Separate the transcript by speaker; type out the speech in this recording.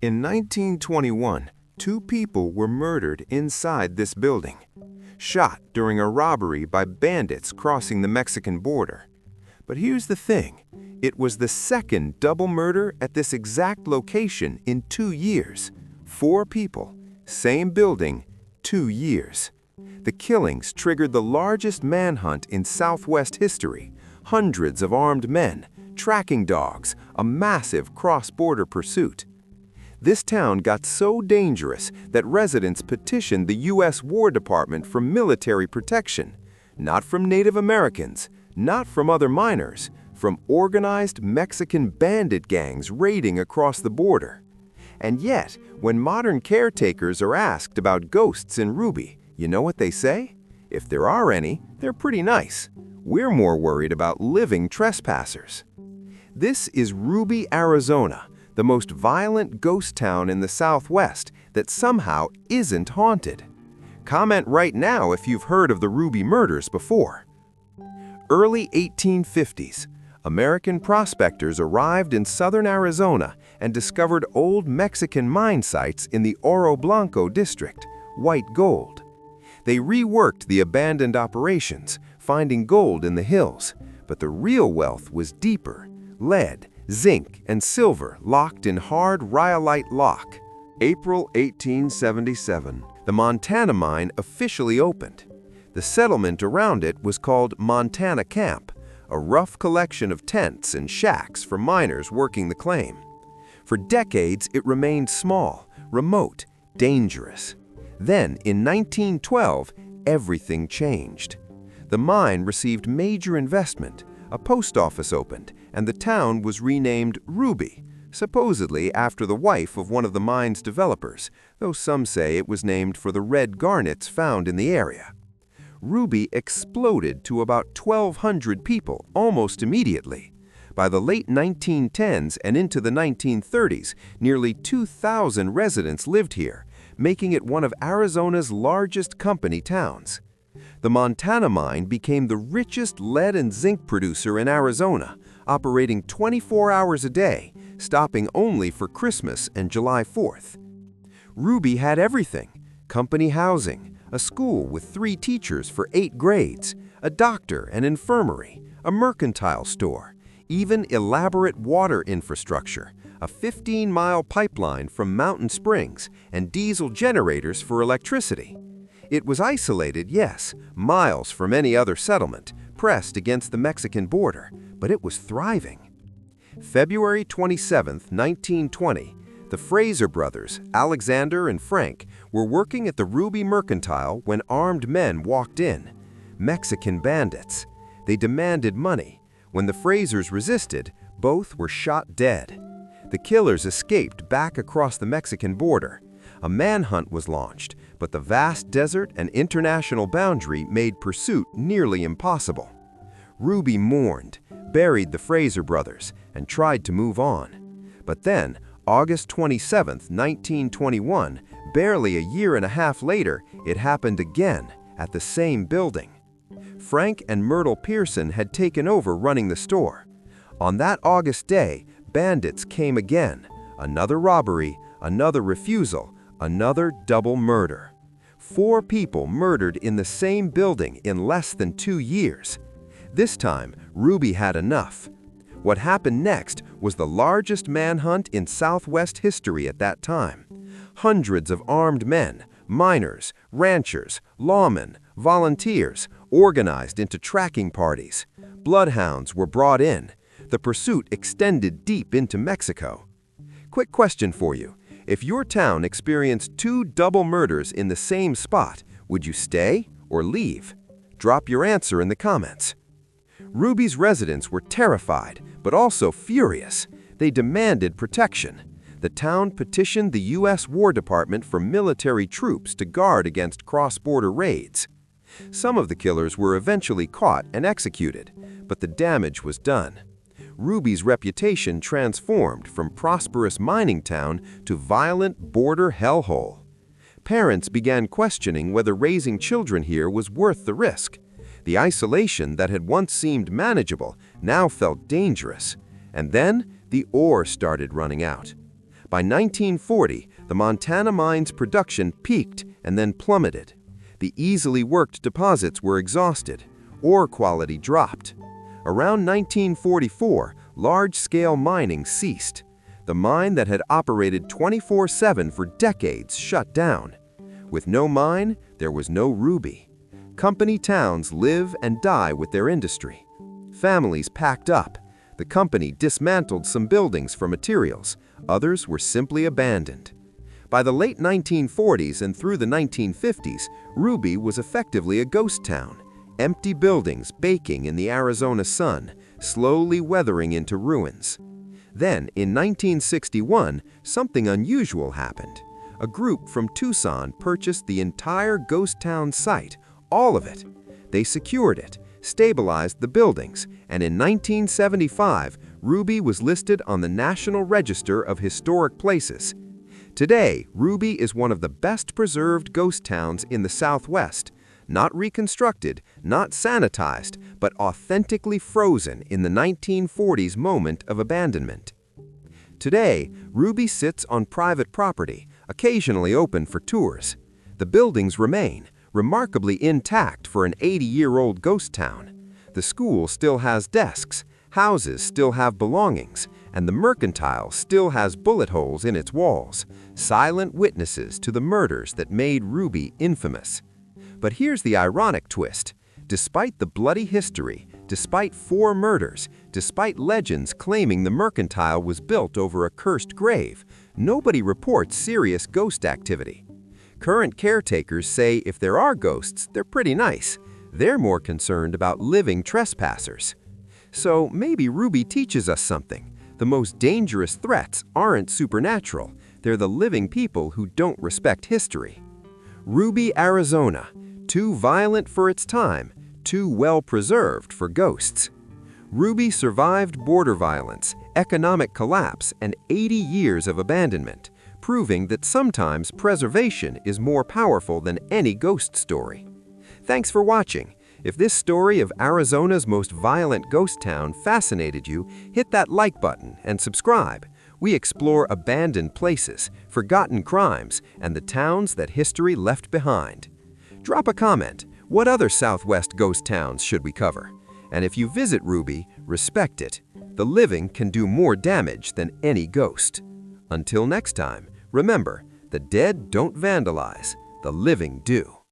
Speaker 1: In 1921, two people were murdered inside this building, shot during a robbery by bandits crossing the Mexican border. But here's the thing, it was the second double murder at this exact location in 2 years. 4 people, same building, 2 years. The killings triggered the largest manhunt in Southwest history. Hundreds of armed men, tracking dogs, a massive cross-border pursuit. This town got so dangerous that residents petitioned the U.S. War Department for military protection, not from Native Americans, not from other miners, from organized Mexican bandit gangs raiding across the border. And yet, when modern caretakers are asked about ghosts in Ruby, you know what they say? If there are any, they're pretty nice. We're more worried about living trespassers. This is Ruby, Arizona, the most violent ghost town in the Southwest that somehow isn't haunted. Comment right now if you've heard of the Ruby murders before. Early 1850s, American prospectors arrived in southern Arizona and discovered old Mexican mine sites in the Oro Blanco district, white gold. They reworked the abandoned operations, finding gold in the hills, but the real wealth was deeper: lead, zinc, and silver locked in hard rhyolite lock. April 1877, the Montana mine officially opened. The settlement around it was called Montana Camp, a rough collection of tents and shacks for miners working the claim. For decades, it remained small, remote, dangerous. Then, in 1912, everything changed. The mine received major investment, a post office opened, and the town was renamed Ruby, supposedly after the wife of one of the mine's developers, though some say it was named for the red garnets found in the area. Ruby exploded to about 1,200 people almost immediately. By the late 1910s and into the 1930s, nearly 2,000 residents lived here, making it one of Arizona's largest company towns. The Montana mine became the richest lead and zinc producer in Arizona, operating 24 hours a day, stopping only for Christmas and July 4th. Ruby had everything: company housing, a school with 3 teachers for 8 grades, a doctor and infirmary, a mercantile store, even elaborate water infrastructure, a 15-mile pipeline from Mountain Springs, and diesel generators for electricity. It was isolated, yes, miles from any other settlement, pressed against the Mexican border, but it was thriving. February 27, 1920, the Fraser brothers, Alexander and Frank, were working at the Ruby Mercantile when armed men walked in. Mexican bandits. They demanded money. When the Frasers resisted, both were shot dead. The killers escaped back across the Mexican border. A manhunt was launched, but the vast desert and international boundary made pursuit nearly impossible. Ruby mourned, buried the Fraser brothers, and tried to move on. But then, August 27, 1921, barely a year and a half later, it happened again at the same building. Frank and Myrtle Pearson had taken over running the store. On that August day, bandits came again. Another robbery, another refusal, another double murder. 4 people murdered in the same building in less than 2 years. This time, Ruby had enough. What happened next was the largest manhunt in Southwest history at that time. Hundreds of armed men, miners, ranchers, lawmen, volunteers, organized into tracking parties. Bloodhounds were brought in. The pursuit extended deep into Mexico. Quick question for you. If your town experienced 2 double murders in the same spot, would you stay or leave? Drop your answer in the comments. Ruby's residents were terrified, but also furious. They demanded protection. The town petitioned the U.S. War Department for military troops to guard against cross-border raids. Some of the killers were eventually caught and executed, but the damage was done. Ruby's reputation transformed from prosperous mining town to violent border hellhole. Parents began questioning whether raising children here was worth the risk. The isolation that had once seemed manageable now felt dangerous. And then the ore started running out. By 1940, the Montana mine's production peaked and then plummeted. The easily worked deposits were exhausted. Ore quality dropped. Around 1944, large-scale mining ceased. The mine that had operated 24/7 for decades shut down. With no mine, there was no ruby. Company towns live and die with their industry. Families packed up. The company dismantled some buildings for materials. Others were simply abandoned. By the late 1940s and through the 1950s, Ruby was effectively a ghost town. Empty buildings baking in the Arizona sun, slowly weathering into ruins. Then, in 1961, something unusual happened. A group from Tucson purchased the entire ghost town site, all of it. They secured it, stabilized the buildings, and in 1975, Ruby was listed on the National Register of Historic Places. Today, Ruby is one of the best-preserved ghost towns in the Southwest, not reconstructed, not sanitized, but authentically frozen in the 1940s moment of abandonment. Today, Ruby sits on private property, occasionally open for tours. The buildings remain, remarkably intact for an 80-year-old ghost town. The school still has desks, houses still have belongings, and the mercantile still has bullet holes in its walls, silent witnesses to the murders that made Ruby infamous. But here's the ironic twist. Despite the bloody history, despite 4 murders, despite legends claiming the mercantile was built over a cursed grave, nobody reports serious ghost activity. Current caretakers say if there are ghosts, they're pretty nice. They're more concerned about living trespassers. So maybe Ruby teaches us something. The most dangerous threats aren't supernatural. They're the living people who don't respect history. Ruby, Arizona. Too violent for its time, too well-preserved for ghosts. Ruby survived border violence, economic collapse, and 80 years of abandonment, proving that sometimes preservation is more powerful than any ghost story. Thanks for watching. If this story of Arizona's most violent ghost town fascinated you, hit that like button and subscribe. We explore abandoned places, forgotten crimes, and the towns that history left behind. Drop a comment. What other Southwest ghost towns should we cover? And if you visit Ruby, respect it. The living can do more damage than any ghost. Until next time, remember, the dead don't vandalize, the living do.